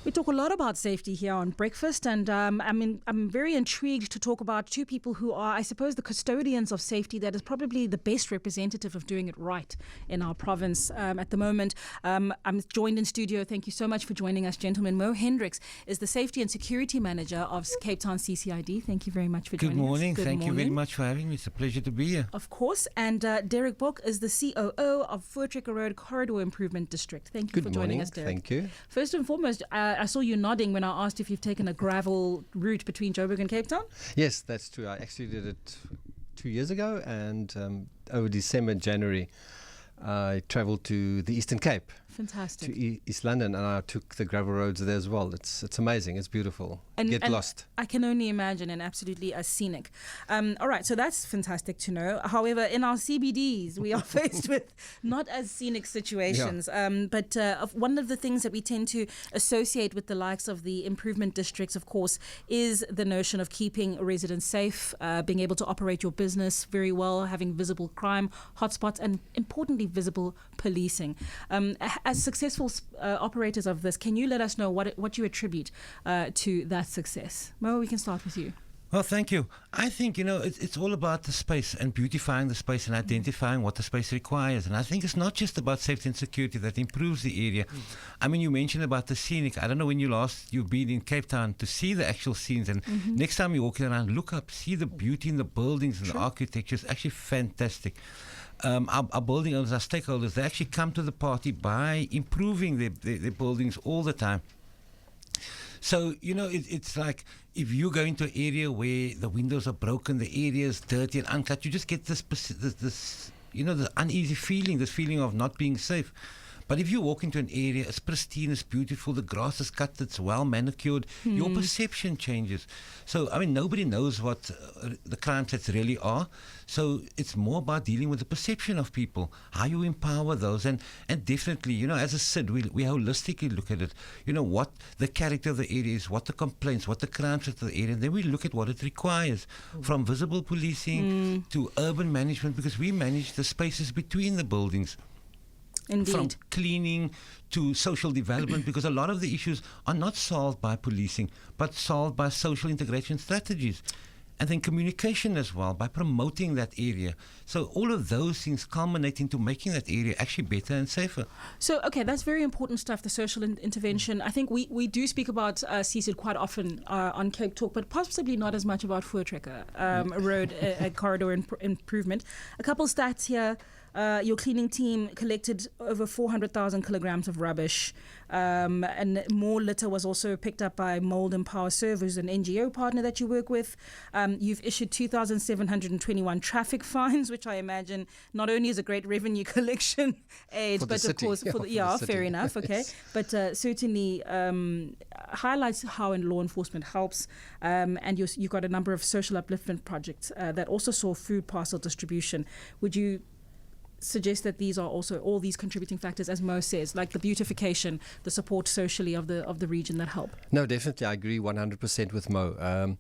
We talk a lot about safety here on Breakfast, and I'm very intrigued to talk about two people who are, I suppose, the custodians of safety that is probably the best representative of doing it right in our province at the moment. I'm joined in studio. Thank you so much for joining us, gentlemen. Mo Hendricks is the Safety and Security Manager of Cape Town CCID. Thank you very much for joining us. Good morning. Thank you very much for having me. It's a pleasure to be here. Of course. And Derek Bock is the COO of Refilwe Road Corridor Improvement District. Thank you for joining us, Derek. Thank you. First and foremost, I saw you nodding when I asked if you've taken a gravel route between Joburg and Cape Town. Yes, that's true. I actually did it 2 years ago, and over December, January, I travelled to the Eastern Cape. Fantastic. To East London, and I took the gravel roads there as well. It's amazing. It's beautiful. Get lost. I can only imagine, and absolutely scenic. All right, so that's fantastic to know. However, in our CBDs, we are faced with not as scenic situations. Yeah. But one of the things that we tend to associate with the likes of the improvement districts, of course, is the notion of keeping residents safe, being able to operate your business very well, having visible crime hotspots, and importantly, visible policing. As successful operators of this, can you let us know what you attribute to that success? Mo, we can start with you. Well, thank you. I think, it's all about the space and beautifying the space and identifying what the space requires. And I think it's not just about safety and security that improves the area. I mean, you mentioned about the scenic. I don't know when you've been in Cape Town to see the actual scenes. And next time you're walking around, look up, see the beauty in the buildings and the architecture. It's actually fantastic. Our building owners, our stakeholders, they actually come to the party by improving their buildings all the time. So, it's like if you go into an area where the windows are broken, the area is dirty and uncut, you just get this the uneasy feeling, this feeling of not being safe. But if you walk into an area, it's pristine, it's beautiful, the grass is cut, it's well manicured, your perception changes. So, I mean, nobody knows what the crime sets really are. So it's more about dealing with the perception of people, how you empower those. And definitely, as a SID, we holistically look at it. What the character of the area is, what the complaints, what the crime sets of the area. And then we look at what it requires, from visible policing to urban management, because we manage the spaces between the buildings. Indeed. From cleaning to social development, because a lot of the issues are not solved by policing, but solved by social integration strategies. And then communication as well, by promoting that area. So all of those things culminate into making that area actually better and safer. So, okay, that's very important stuff, the social intervention. I think we do speak about CSID quite often on Cape Talk, but possibly not as much about Refilwe Road corridor improvement. A couple stats here. Your cleaning team collected over 400,000 kilograms of rubbish, and more litter was also picked up by Mold and Power Servers, an NGO partner that you work with. You've issued 2,721 traffic fines, which I imagine not only is a great revenue collection aid, but of course, fair enough, okay, yes. But certainly highlights how law enforcement helps, and you've got a number of social upliftment projects that also saw food parcel distribution. Would you suggest that these are also all these contributing factors, as Mo says, like the beautification, the support socially of the region that help? No, definitely, I agree 100% with Mo.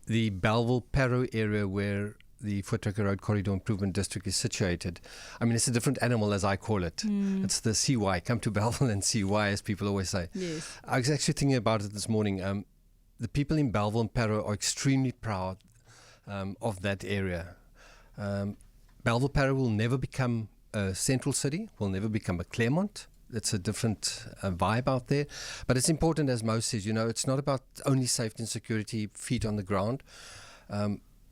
The Belleville-Parow area where the Refilwe Road Corridor Improvement District is situated, I mean, it's a different animal, as I call it. It's the CY. Come to Belleville and see why, as people always say. Yes. I was actually thinking about it this morning. The people in Belleville and Parow are extremely proud of that area. Belleville-Parow will never become a central city, will never become a Claremont. It's a different vibe out there. But it's important, as Mo says, it's not about only safety and security, feet on the ground.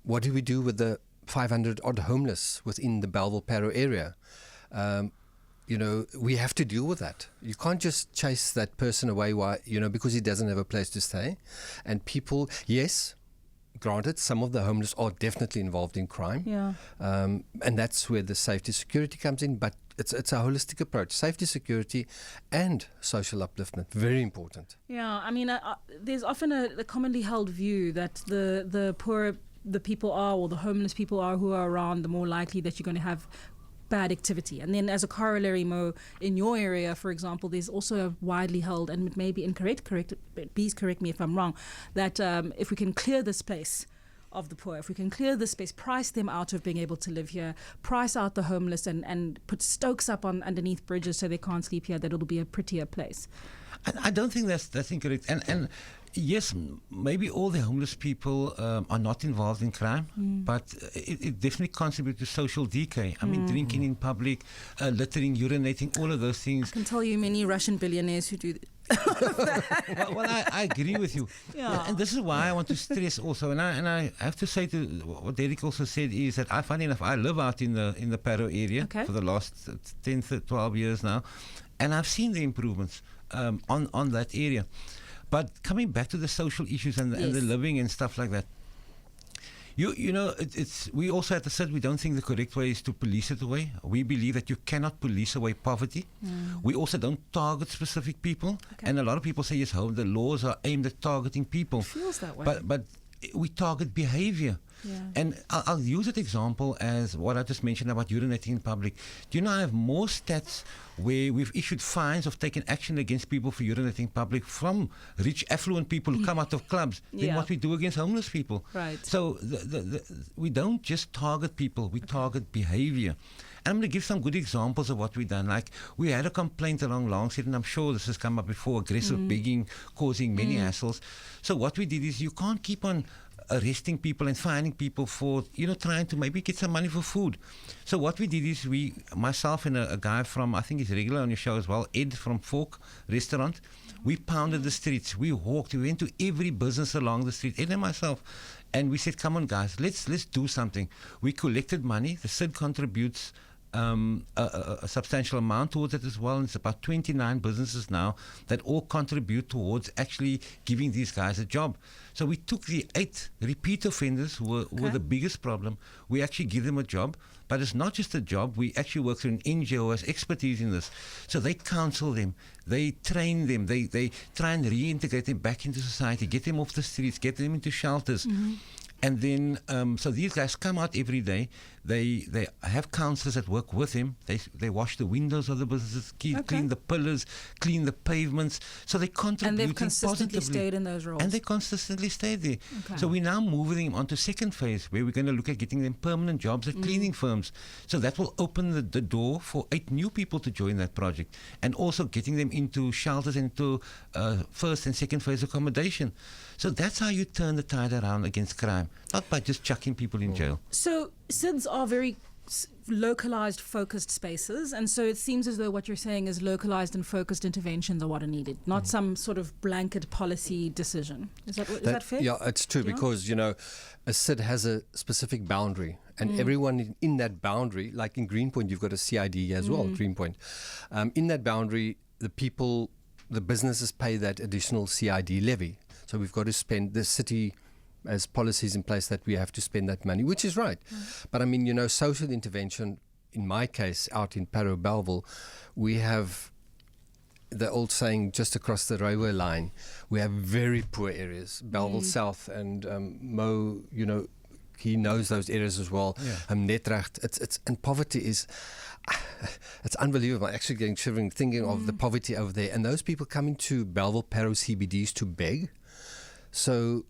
What do we do with the 500 odd homeless within the Belleville-Parow area? We have to deal with that. You can't just chase that person away because he doesn't have a place to stay. And people, yes, granted, some of the homeless are definitely involved in crime. Yeah. And that's where the safety security comes in. But it's a holistic approach. Safety, security, and social upliftment. Very important. Yeah, I mean, there's often a commonly held view that the poorer the people are, or the homeless people are who are around, the more likely that you're going to have bad activity. And then as a corollary, Mo, in your area, for example, there's also a widely held, and it may be incorrect, please correct me if I'm wrong, that if we can clear the space of the poor, if we can clear the space, price them out of being able to live here, price out the homeless and put stokes up underneath bridges so they can't sleep here, that it'll be a prettier place. I don't think that's incorrect. And yes, maybe all the homeless people are not involved in crime, but it definitely contributes to social decay. I mean, drinking in public, littering, urinating, all of those things. I can tell you many Russian billionaires who do well, I agree with you. Yeah. And this is why I want to stress also, and I have to say to what Derek also said is that funny enough, I live out in the Paro area for the last 10, 12 years now, and I've seen the improvements on that area. But coming back to the social issues and the living and stuff like that, you know, we also at the CID, we don't think the correct way is to police it away. We believe that you cannot police away poverty. We also don't target specific people. And a lot of people say, yes, the laws are aimed at targeting people. It feels that way. But we target behavior. Yeah. And I'll use that example as what I just mentioned about urinating in public. Do you know I have more stats where we've issued fines of taking action against people for urinating in public from rich, affluent people who come out of clubs than what we do against homeless people. Right. So we don't just target people, we target behavior. And I'm going to give some good examples of what we've done. Like, we had a complaint along Longstreet, and I'm sure this has come up before, aggressive begging, causing many hassles. So what we did is, you can't keep on arresting people and fining people for, trying to maybe get some money for food. So what we did is, myself and a guy from, I think he's regular on your show as well, Ed from Fork Restaurant, we pounded the streets. We walked. We went to every business along the street, Ed and myself. And we said, come on, guys, let's do something. We collected money. The CID contributes a substantial amount towards it as well. And it's about 29 businesses now that all contribute towards actually giving these guys a job. So we took the 8 repeat offenders who were the biggest problem. We actually give them a job. But it's not just a job. We actually work through an NGO who has expertise in this. So they counsel them. They train them. They try and reintegrate them back into society, get them off the streets, get them into shelters. And then, so these guys come out every day. They have counselors that work with him. They wash the windows of the businesses, clean the pillars, clean the pavements. So they contribute. And they've consistently stayed in those roles. And they consistently stayed there. So we're now moving them on to second phase, where we're going to look at getting them permanent jobs at cleaning firms. So that will open the door for 8 new people to join that project, and also getting them into shelters and into first and second phase accommodation. So that's how you turn the tide around against crime, not by just chucking people in jail. So CIDs are very localized, focused spaces, and so it seems as though what you're saying is localized and focused interventions are what are needed, not some sort of blanket policy decision. Is that fair? Yeah, it's true, because, a CID has a specific boundary, and everyone in that boundary, like in Greenpoint, you've got a CID as well, Greenpoint. In that boundary, the businesses pay that additional CID levy. So we've got to spend, the city has policies in place that we have to spend that money, which is right. But I mean, social intervention, in my case, out in Paro Bellville, we have the old saying, just across the railway line, we have very poor areas, Bellville South, and Mo, he knows those areas as well. Netrecht, and poverty is, it's unbelievable. I'm actually getting shivering thinking of the poverty over there. And those people come into Bellville Paro CBDs to beg. So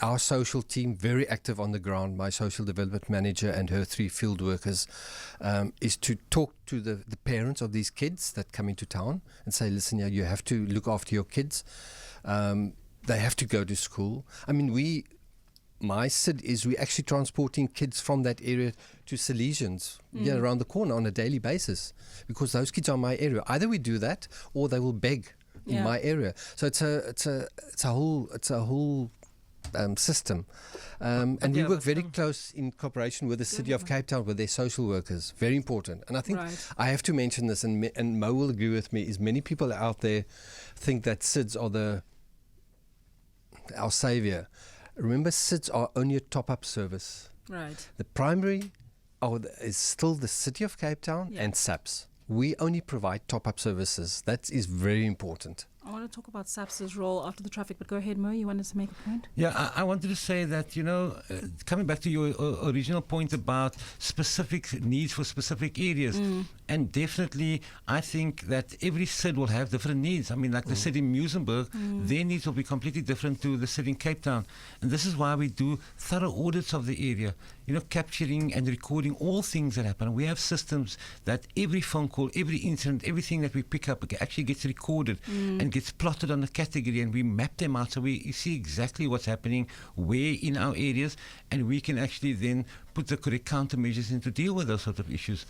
our social team, very active on the ground, my social development manager and her 3 field workers, is to talk to the parents of these kids that come into town and say, listen, you have to look after your kids. They have to go to school. I mean, my CID is we're actually transporting kids from that area to Salesians around the corner on a daily basis, because those kids are in my area. Either we do that or they will beg in my area. So it's a whole system, and we work very close in cooperation with the City of Cape Town, with their social workers. Very important. And I think I have to mention this, and Mo will agree with me, is many people out there think that CIDs are our savior. Remember, CIDs are only a top-up service. Right. The primary is still the City of Cape Town and SAPS. We only provide top-up services. That is very important. I want to talk about SAPS's role after the traffic, but go ahead, Mo, you wanted to make a point? Yeah, I wanted to say that, coming back to your original point about specific needs for specific areas, and definitely I think that every CID will have different needs. I mean, like the CID in Muizenberg, their needs will be completely different to the CID in Cape Town. And this is why we do thorough audits of the area, capturing and recording all things that happen. We have systems that every phone call, every incident, everything that we pick up actually gets recorded and gets plotted on a category, and we map them out so we see exactly what's happening where in our areas, and we can actually then put the correct countermeasures in to deal with those sort of issues.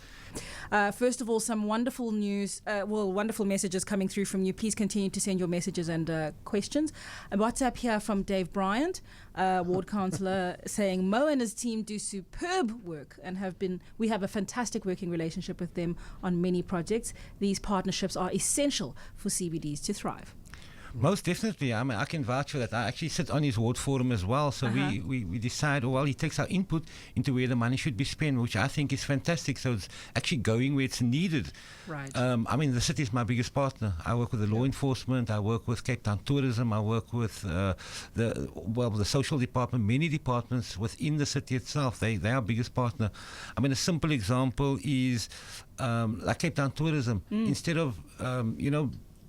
First of all, some wonderful news, wonderful messages coming through from you. Please continue to send your messages and questions. A WhatsApp here from Dave Bryant, ward councillor, saying Mo and his team do superb work and we have a fantastic working relationship with them on many projects. These partnerships are essential for CBDs to thrive. Most definitely. I mean, I can vouch for that. I actually sit on his ward forum as well. So we decide, he takes our input into where the money should be spent, which I think is fantastic. So it's actually going where it's needed. Right. I mean, the city is my biggest partner. I work with the law enforcement. I work with Cape Town Tourism. I work with the social department, many departments within the city itself. They are our biggest partner. I mean, a simple example is like Cape Town Tourism. Instead of,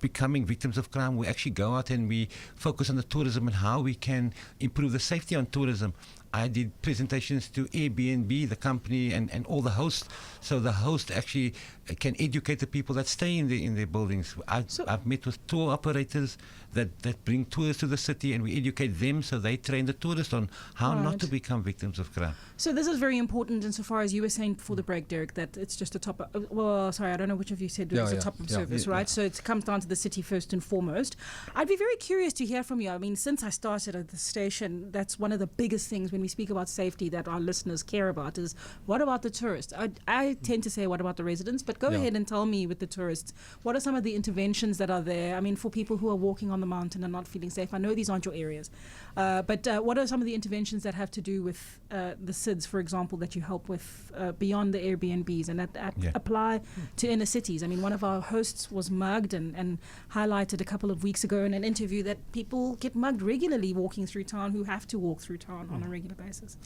becoming victims of crime, we actually go out and we focus on the tourism and how we can improve the safety on tourism. I did presentations to Airbnb, the company, and all the hosts. So the host actually can educate the people that stay in their buildings. I've met with tour operators that bring tours to the city, and we educate them so they train the tourists on how not to become victims of crime. So this is very important insofar as you were saying before the break, Derek, that it's just a top. I don't know which of you said it was a top of service, right? So it comes down to the city first and foremost. I'd be very curious to hear from you. I mean, since I started at the station, that's one of the biggest things when we speak about safety that our listeners care about is what about the tourists? I tend to say what about the residents, but go ahead and tell me with the tourists, what are some of the interventions that are there? I mean, for people who are walking on the mountain and not feeling safe, I know these aren't your areas, but what are some of the interventions that have to do with the SIDS, for example, that you help with beyond the Airbnbs and that apply to inner cities? I mean, one of our hosts was mugged and highlighted a couple of weeks ago in an interview that people get mugged regularly walking through town who have to walk through town on a regular basis.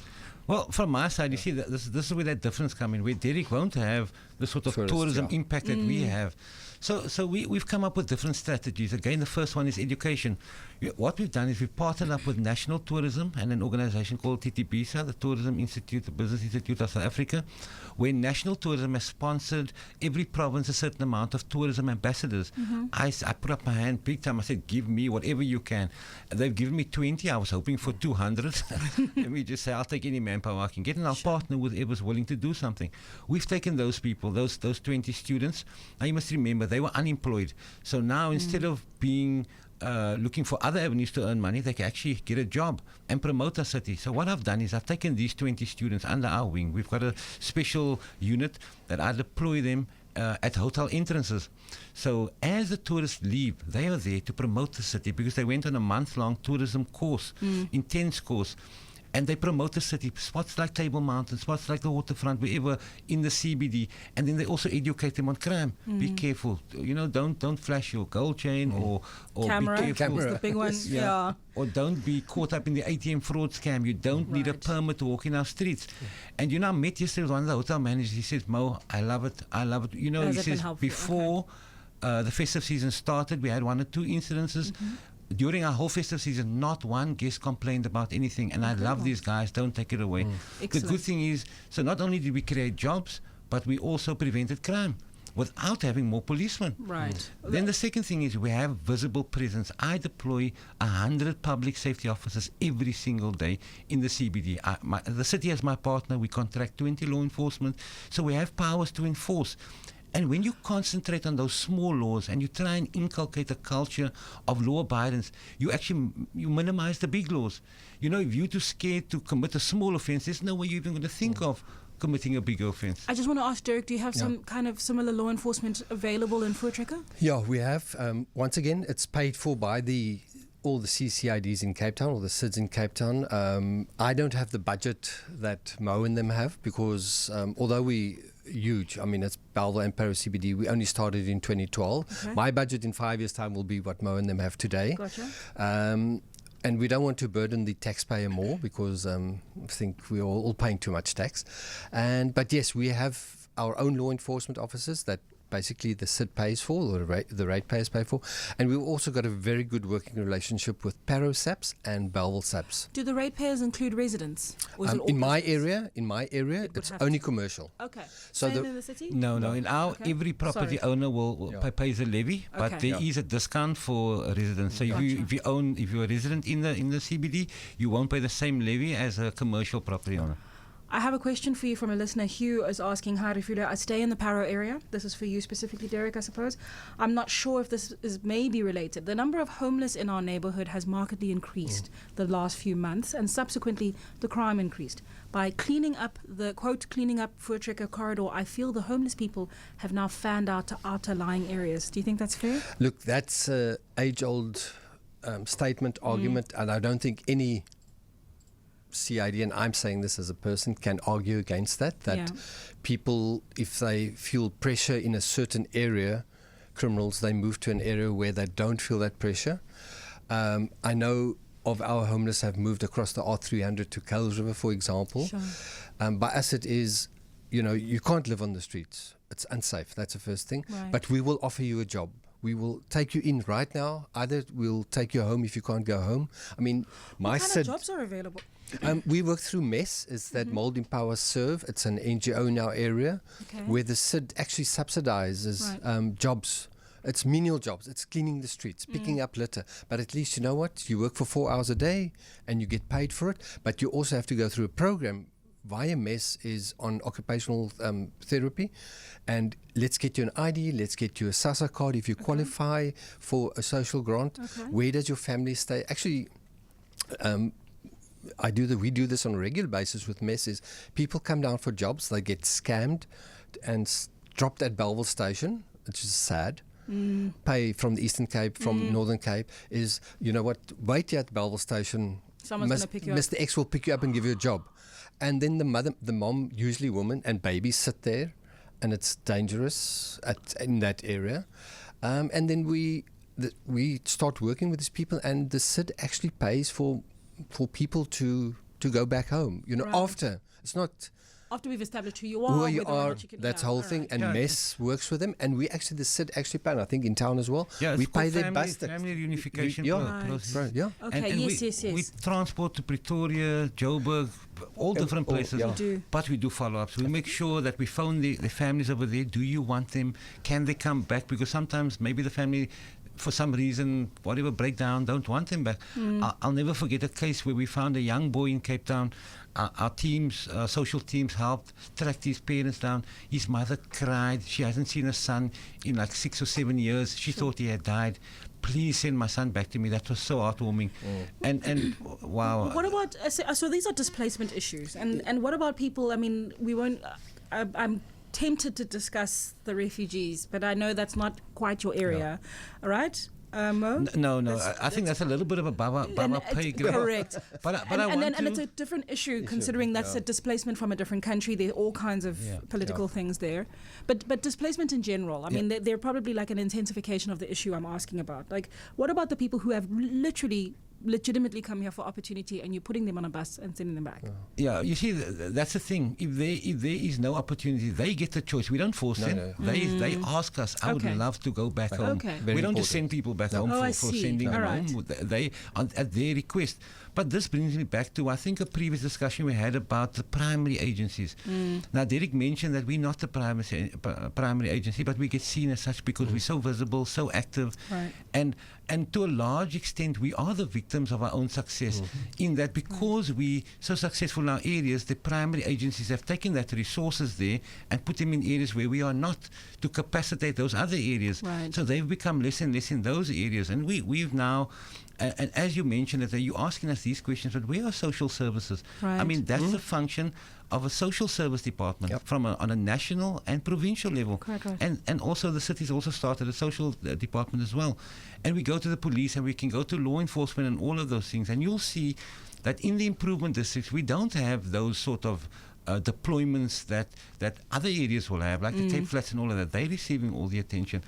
Well, from my side, you see, this is where that difference comes in, where Derek won't have the sort of tourism impact that we have. So we've come up with different strategies. Again, the first one is education. What we've done is we've partnered up with National Tourism and an organization called TTBISA, the Tourism Institute, the Business Institute of South Africa, where National Tourism has sponsored every province a certain amount of tourism ambassadors. I put up my hand big time. I said, give me whatever you can. They've given me 20. I was hoping for 200. And we just say, I'll take any manpower I can get, and I'll partner with whoever's willing to do something. We've taken those people, those 20 students. Now you must remember, they were unemployed. So now instead of being looking for other avenues to earn money, they can actually get a job and promote our city. So what I've done is I've taken these 20 students under our wing. We've got a special unit that I deploy them at hotel entrances. So as the tourists leave, they are there to promote the city because they went on a month-long tourism course, intense course. And they promote the city, spots like Table Mountain, spots like the waterfront, wherever in the CBD. And then they also educate them on crime. Be careful. Don't flash your gold chain or camera. Be careful. The big one. Or don't be caught up in the ATM fraud scam. You don't need a permit to walk in our streets. And I met yesterday with one of the hotel managers. He says, Mo, I love it. He says, before the festive season started, we had 1 or 2 incidences. During our whole festive season, not one guest complained about anything. And I love these guys. Don't take it away. The good thing is, so not only did we create jobs, but we also prevented crime without having more policemen. Right. Then the second thing is we have visible presence. I deploy 100 public safety officers every single day in the CBD. The city as my partner. We contract 20 law enforcement. So we have powers to enforce. And when you concentrate on those small laws and you try and inculcate a culture of law abidance, you minimize the big laws. If you're too scared to commit a small offense, there's no way you're even going to think of committing a bigger offense. I just want to ask Derek, do you have some kind of similar law enforcement available in Voortrekker? Yeah, we have. Once again, it's paid for by all the CCIDs in Cape Town, or the SIDS in Cape Town. I don't have the budget that Mo and them have because although we huge. I mean, it's Bellville and Parow CBD. We only started in 2012. Okay. My budget in 5 years' time will be what Mo and them have today. Gotcha. And we don't want to burden the taxpayer more because I think we're all paying too much tax. But yes, we have our own law enforcement officers that basically the SID pays for, or the ratepayers pay for. And we've also got a very good working relationship with Paro SAPs and Bellville SAPs. Do the ratepayers include residents? Or is it all In my business? area, would it's have only to. commercial. Okay. So Same the- in the city? No. In our Okay. every property Sorry. owner will Yeah. pays a levy, but Okay. there is a discount for residents. So Gotcha. if you're a resident in the CBD, you won't pay the same levy as a commercial property owner. I have a question for you from a listener. Hugh is asking, hi Refilwe, I stay in the Paro area. This is for you specifically, Derek, I suppose. I'm not sure if this is maybe related. The number of homeless in our neighborhood has markedly increased the last few months, and subsequently the crime increased. By cleaning up Voortrekker corridor, I feel the homeless people have now fanned out to outer lying areas. Do you think that's fair? Look, that's an age-old statement, argument, and I don't think any CID, and I'm saying this as a person, can argue against that. That Yeah. people, if they feel pressure in a certain area, criminals, they move to an area where they don't feel that pressure. I know of our homeless have moved across the R300 to Kuils River, for example. Sure. By us it is, you can't live on the streets. It's unsafe. That's the first thing. Right. But we will offer you a job. We will take you in right now. Either we'll take you home if you can't go home. I mean, What kind of jobs are available? we work through MESS, is that Mold Empower Serve. It's an NGO in our area Okay. where the SID actually subsidizes Right. jobs. It's menial jobs. It's cleaning the streets, picking up litter. But at least you know what? You work for 4 hours a day and you get paid for it. But you also have to go through a program via MESS is on occupational therapy. And let's get you an ID, let's get you a SASSA card if you qualify for a social grant. Okay. Where does your family stay? Actually, we do this on a regular basis with MESS. Is people come down for jobs, they get scammed and dropped at Bellville Station, which is sad. Pay from the Eastern Cape, from Northern Cape, is, you know what, wait here at Bellville Station. Someone's going to pick you up. Mr. X will pick you up and give you a job. And then the mom, usually woman, and babies sit there, and it's dangerous in that area. And then we start working with these people, and the SID actually pays for people to go back home. Right. After. It's not After we've established who you are, who you whether or are, not you can, that's the yeah, whole all thing. right. And Yeah. MESS works with them, and we actually, the SID actually pay, and I think in town as well. Yeah, we it's pay called their family, bus. family reunification Yeah. process. Right, yeah. Okay, And yes. we transport to Pretoria, Joburg, all different places. yeah. We do. But we do follow-ups. We make sure that we phone the families over there. Do you want them? Can they come back? Because sometimes maybe the family, for some reason, whatever breakdown, don't want them back. I'll never forget a case where we found a young boy in Cape Town. Our teams, social teams, helped track his parents down. His mother cried. She hasn't seen her son in like 6 or 7 years. She thought he had died. Please send my son back to me. That was so heartwarming. And wow. What about, so these are displacement issues. And what about people, I mean, we won't, I'm tempted to discuss the refugees, but I know that's not quite your area. All right? Mo? No. I think that's a little bit of a Baba pay grade. Correct. But I want and to. it's a different issue considering that's a displacement from a different country. There are all kinds of political things there. But displacement in general, I mean, they're probably like an intensification of the issue I'm asking about. Like, what about the people who have legitimately come here for opportunity and you're putting them on a bus and sending them back? Yeah, you see, that's the thing. If there is no opportunity, they get the choice. We don't force them. No. They ask us. I would Okay. love to go back home. Okay. Very We don't just important. send people back home Oh, I for see. sending them All right. home. They at their request. But this brings me back to, I think, a previous discussion we had about the primary agencies. Now, Derek mentioned that we're not the primary agency, but we get seen as such because we're so visible, so active. Right. And to a large extent, we are the victims of our own success in that because we're so successful in our areas, the primary agencies have taken that resources there and put them in areas where we are not to capacitate those other areas. Right. So they've become less and less in those areas. And we've now, and as you mentioned, you're asking us these questions, but where are social services? Right. I mean, that's the function of a social service department from on a national and provincial level. Correct. And also the cities also started a social department as well. And we go to the police and we can go to law enforcement and all of those things. And you'll see that in the improvement districts, we don't have those sort of deployments that other areas will have, like the Cape Flats and all of that. They're receiving all the attention.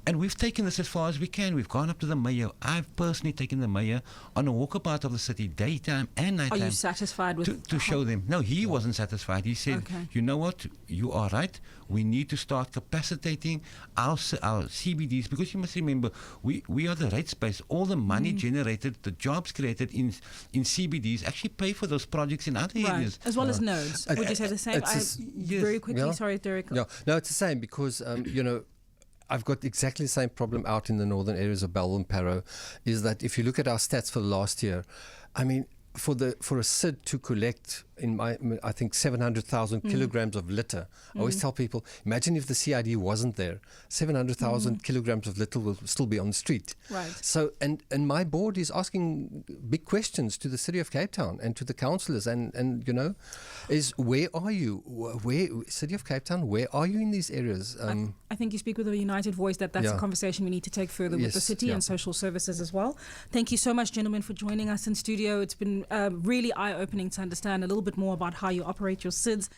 And we've taken this as far as we can. We've gone up to the mayor. I've personally taken the mayor on a walkabout of the city, daytime and nighttime. Are you satisfied with to show them? No, he wasn't satisfied. He said, you know what, you are right. We need to start capacitating our CBDs, because you must remember, we are the rate space. All the money generated, the jobs created in CBDs actually pay for those projects in other areas. As well as nodes. Would you say the same? Very quickly, sorry, Derek. Yeah, no, it's the same, because, I've got exactly the same problem out in the northern areas of Bellville and Parow, is that if you look at our stats for the last year, I mean, for a SID to collect, I think 700,000 kilograms of litter. I always tell people, imagine if the CID wasn't there, 700,000 kilograms of litter will still be on the street. Right. So, and my board is asking big questions to the City of Cape Town and to the councillors, and is where are you? City of Cape Town, where are you in these areas? I think you speak with a united voice that's a conversation we need to take further with the city and social services as well. Thank you so much, gentlemen, for joining us in studio. It's been really eye-opening to understand a little bit more about how you operate your SIDS.